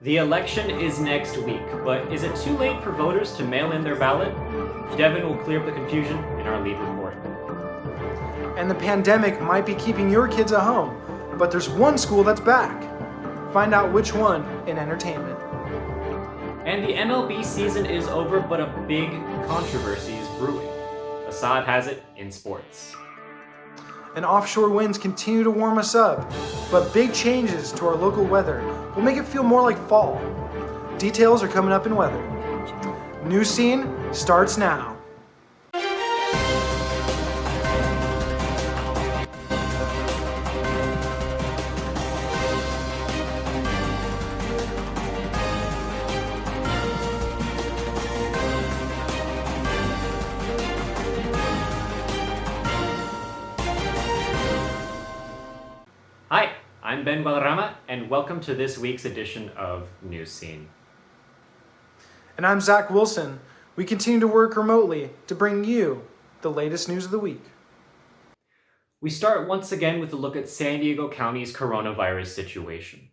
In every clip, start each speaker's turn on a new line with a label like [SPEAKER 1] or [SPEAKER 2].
[SPEAKER 1] The election is next week, but is it too late for voters to mail in their ballot? Devon will clear up the confusion in our lead report.
[SPEAKER 2] And the pandemic might be keeping your kids at home, but there's one school that's back. Find out which one in entertainment.
[SPEAKER 1] And the MLB season is over, but a big controversy is brewing. Assad has it in sports.
[SPEAKER 2] And offshore winds continue to warm us up, but big changes to our local weather will make it feel more like fall. Details are coming up in weather. Newscene starts now.
[SPEAKER 1] Hi, I'm Ben Guaderrama, and welcome to this week's edition of Newscene.
[SPEAKER 2] And I'm Zach Wilson. We continue to work remotely to bring you the latest news of the week.
[SPEAKER 1] We start once again with a look at San Diego County's coronavirus situation.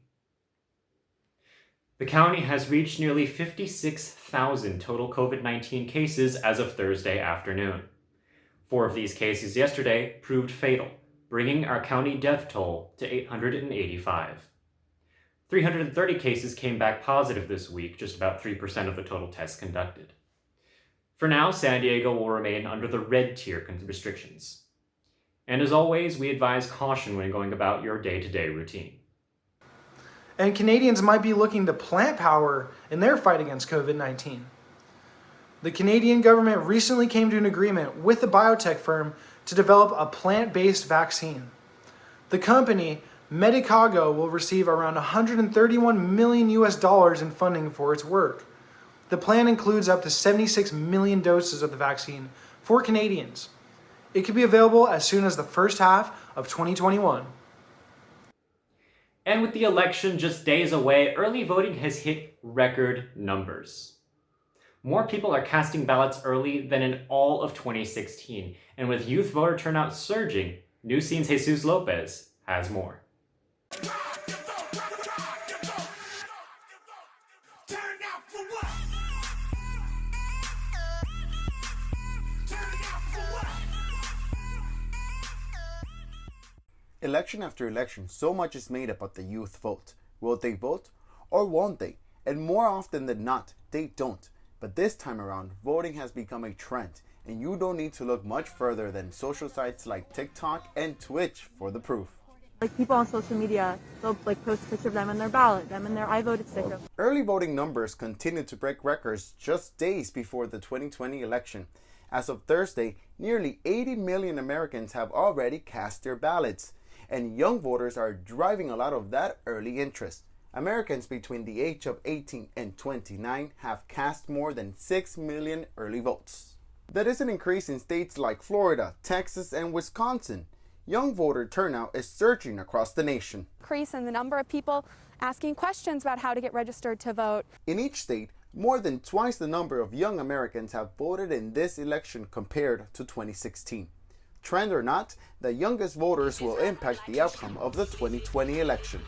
[SPEAKER 1] The county has reached nearly 56,000 total COVID-19 cases as of Thursday afternoon. 4 of these cases yesterday proved fatal, bringing our county death toll to 885. 330 cases came back positive this week, just about 3% of the total tests conducted. For now, San Diego will remain under the red tier restrictions. And as always, we advise caution when going about your day-to-day routine.
[SPEAKER 2] And Canadians might be looking to plant power in their fight against COVID-19. The Canadian government recently came to an agreement with a biotech firm to develop a plant-based vaccine. The company, Medicago, will receive around $131 million in funding for its work. The plan includes up to 76 million doses of the vaccine for Canadians. It could be available as soon as the first half of 2021.
[SPEAKER 1] And with the election just days away, early voting has hit record numbers. More people are casting ballots early than in all of 2016, and with youth voter turnout surging, Newscene's Jesus Lopez has more.
[SPEAKER 3] Election after election, so much is made about the youth vote. Will they vote or won't they? And more often than not, they don't. But this time around, voting has become a trend, and you don't need to look much further than social sites like TikTok and Twitch for the proof.
[SPEAKER 4] Like people on social media, they'll post a picture of them and their ballot, them and their I voted sticker.
[SPEAKER 3] Early voting numbers continue to break records just days before the 2020 election. As of Thursday, nearly 80 million Americans have already cast their ballots, and young voters are driving a lot of that early interest. Americans between the age of 18 and 29 have cast more than 6 million early votes. That is an increase in states like Florida, Texas, and Wisconsin. Young voter turnout is surging across the nation.
[SPEAKER 5] Increase in the number of people asking questions about how to get registered to vote.
[SPEAKER 3] In each state, more than twice the number of young Americans have voted in this election compared to 2016. Trend or not, the youngest voters will impact the outcome of the 2020 election.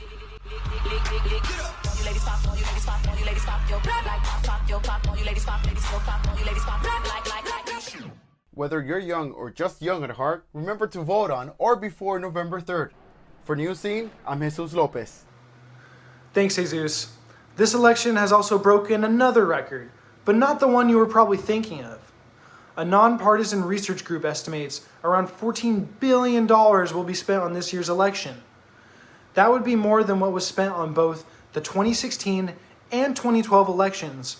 [SPEAKER 3] Whether you're young or just young at heart, remember to vote on or before November 3rd. For Newscene, I'm Jesus Lopez.
[SPEAKER 2] Thanks, Jesus. This election has also broken another record, but not the one you were probably thinking of. A nonpartisan research group estimates around $14 billion will be spent on this year's election. That would be more than what was spent on both the 2016 and 2012 elections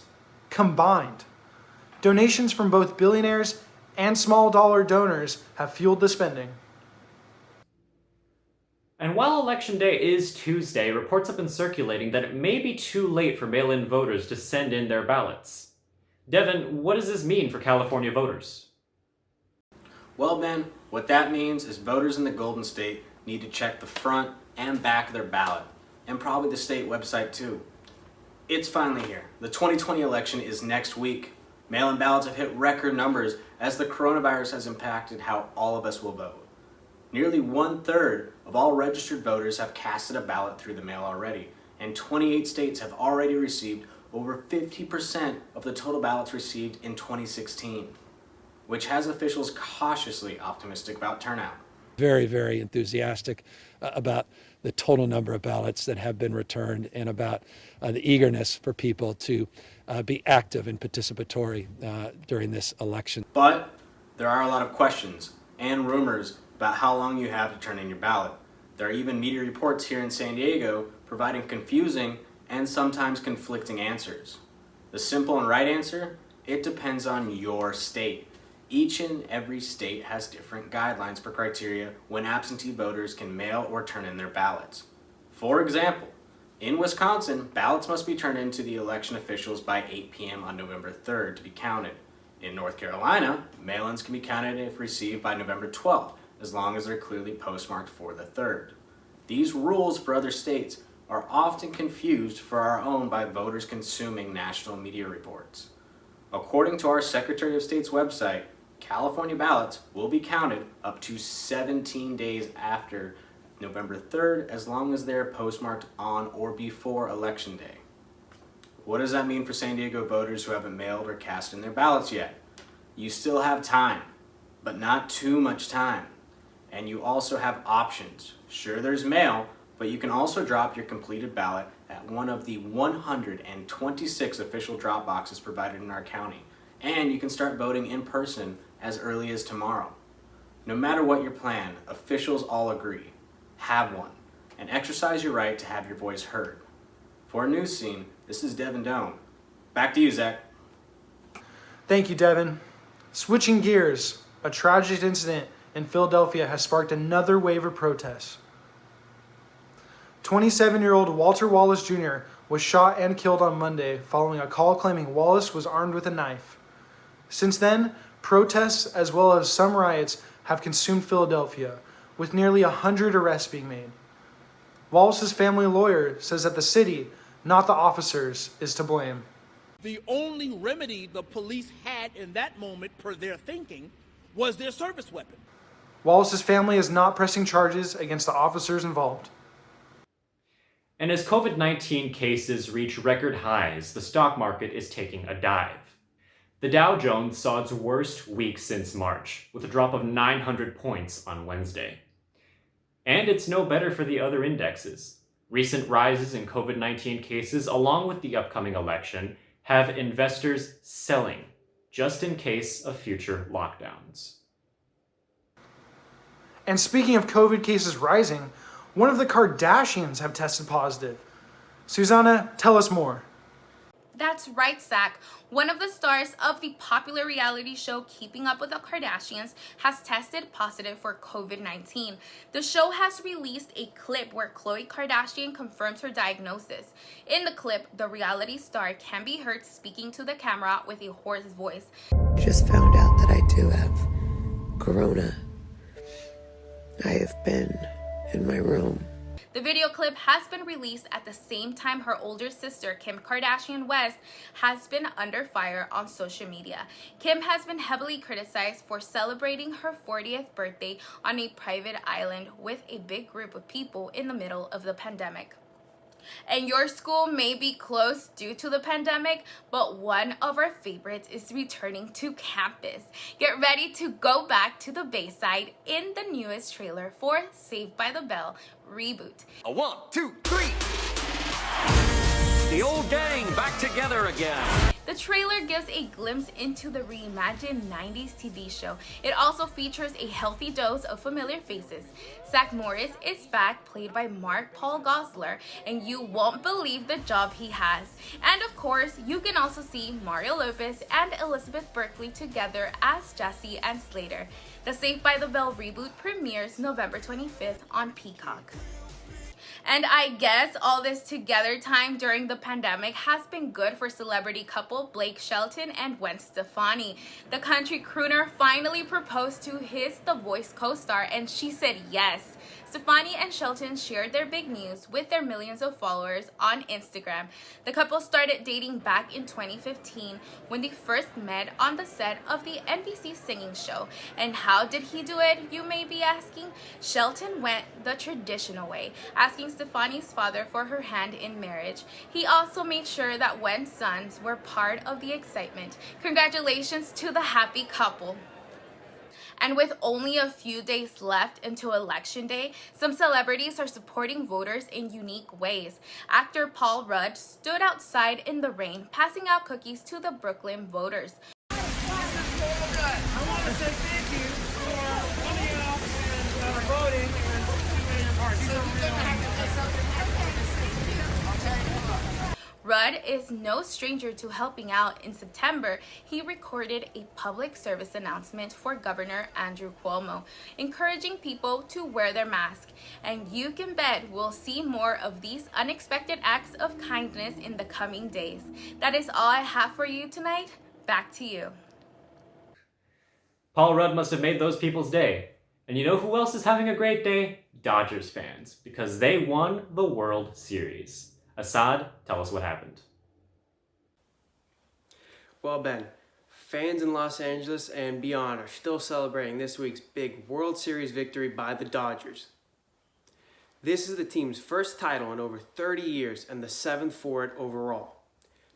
[SPEAKER 2] combined. Donations from both billionaires and small dollar donors have fueled the spending.
[SPEAKER 1] And while Election Day is Tuesday, reports have been circulating that it may be too late for mail-in voters to send in their ballots. Devon, what does this mean for California voters?
[SPEAKER 6] Well, Ben, what that means is voters in the Golden State need to check the front and back of their ballot, and probably the state website too. It's finally here. The 2020 election is next week. Mail-in ballots have hit record numbers as the coronavirus has impacted how all of us will vote. Nearly 1/3 of all registered voters have casted a ballot through the mail already, and 28 states have already received over 50% of the total ballots received in 2016, which has officials cautiously optimistic about turnout.
[SPEAKER 7] Very, very enthusiastic about the total number of ballots that have been returned and about the eagerness for people to be active and participatory during this election.
[SPEAKER 6] But there are a lot of questions and rumors about how long you have to turn in your ballot. There are even media reports here in San Diego providing confusing and sometimes conflicting answers. The simple and right answer, it depends on your state. Each and every state has different guidelines for criteria when absentee voters can mail or turn in their ballots. For example, in Wisconsin, ballots must be turned in to the election officials by 8 p.m. on November 3rd to be counted. In North Carolina, mail-ins can be counted if received by November 12th, as long as they're clearly postmarked for the 3rd. These rules for other states are often confused for our own by voters consuming national media reports. According to our Secretary of State's website, California ballots will be counted up to 17 days after November 3rd, as long as they're postmarked on or before Election Day. What does that mean for San Diego voters who haven't mailed or cast in their ballots yet? You still have time, but not too much time. And you also have options. Sure, there's mail, but you can also drop your completed ballot at one of the 126 official drop boxes provided in our county. And you can start voting in person as early as tomorrow. No matter what your plan, officials all agree. Have one, and exercise your right to have your voice heard. For Newscene, this is Devon Doane. Back to you, Zach.
[SPEAKER 2] Thank you, Devon. Switching gears, a tragic incident in Philadelphia has sparked another wave of protests. 27-year-old Walter Wallace Jr. was shot and killed on Monday following a call claiming Wallace was armed with a knife. Since then, protests as well as some riots have consumed Philadelphia, with nearly 100 arrests being made. Wallace's family lawyer says that the city, not the officers, is to blame.
[SPEAKER 8] The only remedy the police had in that moment, per their thinking, was their service weapon.
[SPEAKER 2] Wallace's family is not pressing charges against the officers involved.
[SPEAKER 1] And as COVID-19 cases reach record highs, the stock market is taking a dive. The Dow Jones saw its worst week since March, with a drop of 900 points on Wednesday. And it's no better for the other indexes. Recent rises in COVID-19 cases, along with the upcoming election, have investors selling, just in case of future lockdowns.
[SPEAKER 2] And speaking of COVID cases rising, one of the Kardashians have tested positive. Susana, tell us more.
[SPEAKER 9] That's right, Zach. One of the stars of the popular reality show Keeping Up with the Kardashians has tested positive for COVID-19. The show has released a clip where Khloe Kardashian confirms her diagnosis. In the clip, the reality star can be heard speaking to the camera with a hoarse voice.
[SPEAKER 10] Just found out that I do have corona. I have been in my room.
[SPEAKER 9] The video clip has been released at the same time her older sister, Kim Kardashian West, has been under fire on social media. Kim has been heavily criticized for celebrating her 40th birthday on a private island with a big group of people in the middle of the pandemic. And your school may be closed due to the pandemic, but one of our favorites is returning to campus. Get ready to go back to the Bayside in the newest trailer for Saved by the Bell Reboot.
[SPEAKER 11] A 1, 2, 3. The old gang back together again.
[SPEAKER 9] The trailer gives a glimpse into the reimagined 90s TV show. It also features a healthy dose of familiar faces. Zach Morris is back, played by Mark Paul Gosselaar, and you won't believe the job he has. And of course, you can also see Mario Lopez and Elizabeth Berkley together as Jesse and Slater. The Saved by the Bell reboot premieres November 25th on Peacock. And I guess all this together time during the pandemic has been good for celebrity couple Blake Shelton and Gwen Stefani. The country crooner finally proposed to his The Voice co-star, and she said yes. Stefani and Shelton shared their big news with their millions of followers on Instagram. The couple started dating back in 2015 when they first met on the set of the NBC singing show. And how did he do it, you may be asking? Shelton went the traditional way, asking Stefani's father for her hand in marriage. He also made sure that Wen's sons were part of the excitement. Congratulations to the happy couple. And with only a few days left until Election Day, some celebrities are supporting voters in unique ways. Actor Paul Rudd stood outside in the rain, passing out cookies to the Brooklyn voters.
[SPEAKER 12] I want to say thank you for coming out and voting and participating in party.
[SPEAKER 9] Rudd is no stranger to helping out. In September, he recorded a public service announcement for Governor Andrew Cuomo, encouraging people to wear their mask. And you can bet we'll see more of these unexpected acts of kindness in the coming days. That is all I have for you tonight. Back to you.
[SPEAKER 1] Paul Rudd must have made those people's day. And you know who else is having a great day? Dodgers fans, because they won the World Series. Assad, tell us what happened.
[SPEAKER 13] Well, Ben, fans in Los Angeles and beyond are still celebrating this week's big World Series victory by the Dodgers. This is the team's first title in over 30 years and the 7th for it overall.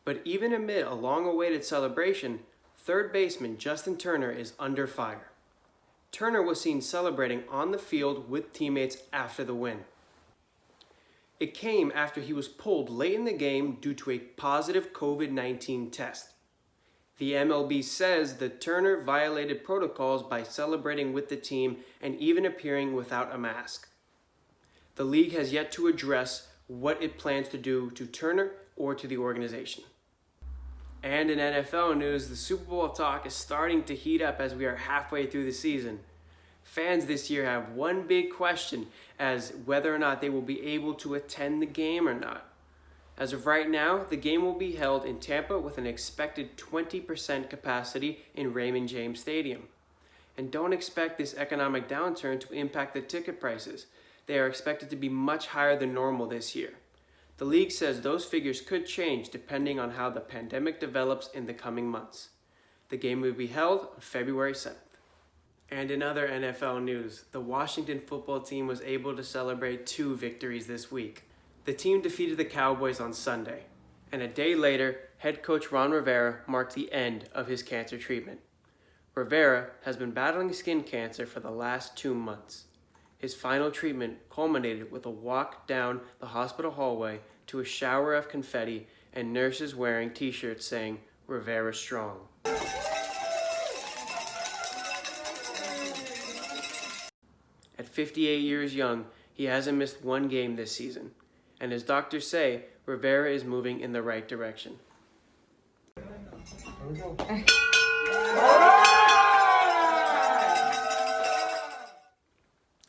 [SPEAKER 13] But even amid a long-awaited celebration, third baseman Justin Turner is under fire. Turner was seen celebrating on the field with teammates after the win. It came after he was pulled late in the game due to a positive COVID-19 test. The MLB says that Turner violated protocols by celebrating with the team and even appearing without a mask. The league has yet to address what it plans to do to Turner or to the organization. And in NFL news, the Super Bowl talk is starting to heat up as we are halfway through the season. Fans this year have one big question as whether or not they will be able to attend the game or not. As of right now, the game will be held in Tampa with an expected 20% capacity in Raymond James Stadium. And don't expect this economic downturn to impact the ticket prices. They are expected to be much higher than normal this year. The league says those figures could change depending on how the pandemic develops in the coming months. The game will be held on February 7th. And in other NFL news, the Washington football team was able to celebrate 2 victories this week. The team defeated the Cowboys on Sunday, and a day later, head coach Ron Rivera marked the end of his cancer treatment. Rivera has been battling skin cancer for the last 2 months. His final treatment culminated with a walk down the hospital hallway to a shower of confetti and nurses wearing t-shirts saying, "Rivera strong." At 58 years young, he hasn't missed one game this season, and as doctors say, Rivera is moving in the right direction.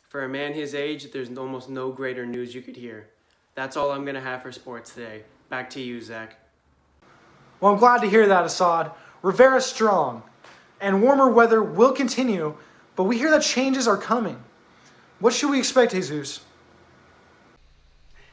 [SPEAKER 13] For a man his age, there's almost no greater news you could hear. That's all I'm going to have for sports today. Back to you, Zach.
[SPEAKER 2] Well, I'm glad to hear that, Assad. Rivera's strong, and warmer weather will continue, but we hear that changes are coming. What should we expect, Jesus?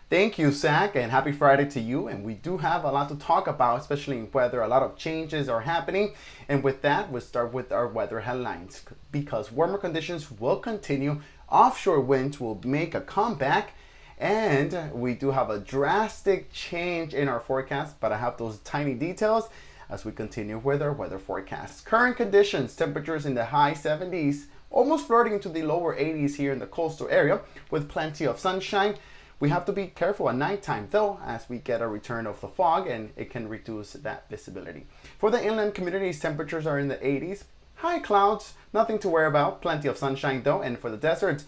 [SPEAKER 3] Thank you, Zach, and happy Friday to you. And we do have a lot to talk about, especially in weather. A lot of changes are happening. And with that, we'll start with our weather headlines. Because warmer conditions will continue, offshore winds will make a comeback, and we do have a drastic change in our forecast, but I have those tiny details as we continue with our weather forecast. Current conditions, temperatures in the high 70s, almost flirting into the lower 80s here in the coastal area with plenty of sunshine. We have to be careful at nighttime though, as we get a return of the fog and it can reduce that visibility. For the inland communities, temperatures are in the 80s. High clouds, nothing to worry about. Plenty of sunshine though. And for the deserts,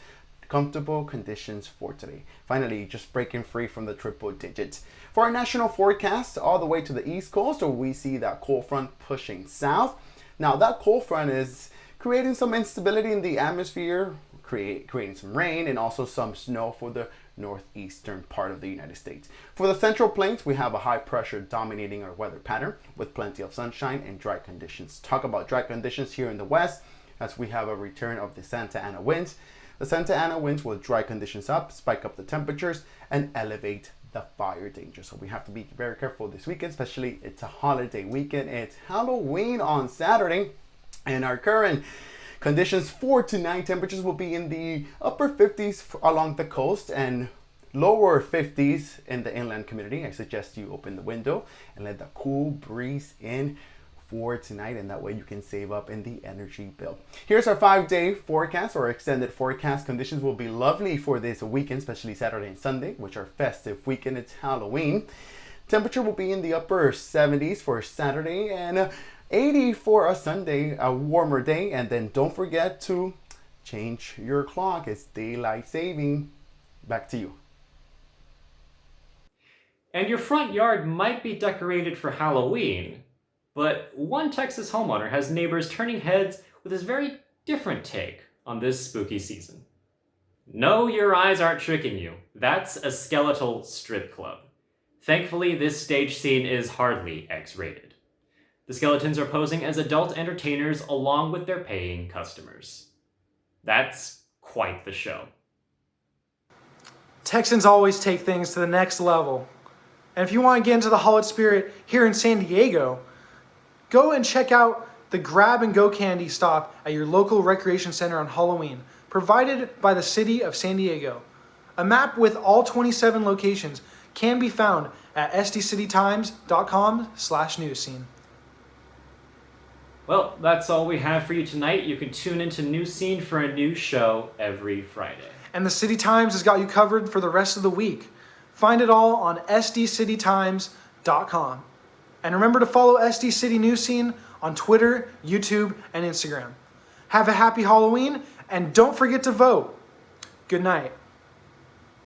[SPEAKER 3] comfortable conditions for today. Finally, just breaking free from the triple digits. For our national forecast, all the way to the east coast, we see that cold front pushing south. Now that cold front is creating some instability in the atmosphere, creating some rain and also some snow for the northeastern part of the United States. For the central plains, we have a high pressure dominating our weather pattern with plenty of sunshine and dry conditions. Talk about dry conditions here in the west as we have a return of the Santa Ana winds. The Santa Ana winds will dry conditions up, spike up the temperatures, and elevate the fire danger. So we have to be very careful this weekend, especially it's a holiday weekend. It's Halloween on Saturday, and our current conditions for tonight, temperatures will be in the upper 50s along the coast and lower 50s in the inland community. I suggest you open the window and let the cool breeze in for tonight, and that way you can save up in the energy bill. Here's our 5-day forecast or extended forecast. Conditions will be lovely for this weekend, especially Saturday and Sunday, which are festive weekend. It's Halloween. Temperature will be in the upper 70s for Saturday and 80 for a Sunday, a warmer day. And then don't forget to change your clock. It's daylight saving. Back to you.
[SPEAKER 1] And your front yard might be decorated for Halloween, but one Texas homeowner has neighbors turning heads with his very different take on this spooky season. No, your eyes aren't tricking you. That's a skeletal strip club. Thankfully, this stage scene is hardly X-rated. The skeletons are posing as adult entertainers along with their paying customers. That's quite the show.
[SPEAKER 2] Texans always take things to the next level. And if you want to get into the Holiday spirit here in San Diego, go and check out the Grab and Go Candy Stop at your local recreation center on Halloween, provided by the City of San Diego. A map with all 27 locations can be found at sdcitytimes.com/newscene.
[SPEAKER 1] Well, that's all we have for you tonight. You can tune into Newscene for a new show every Friday.
[SPEAKER 2] And the City Times has got you covered for the rest of the week. Find it all on sdcitytimes.com. And remember to follow SD City Newscene on Twitter, YouTube, and Instagram. Have a happy Halloween, and don't forget to vote. Good night.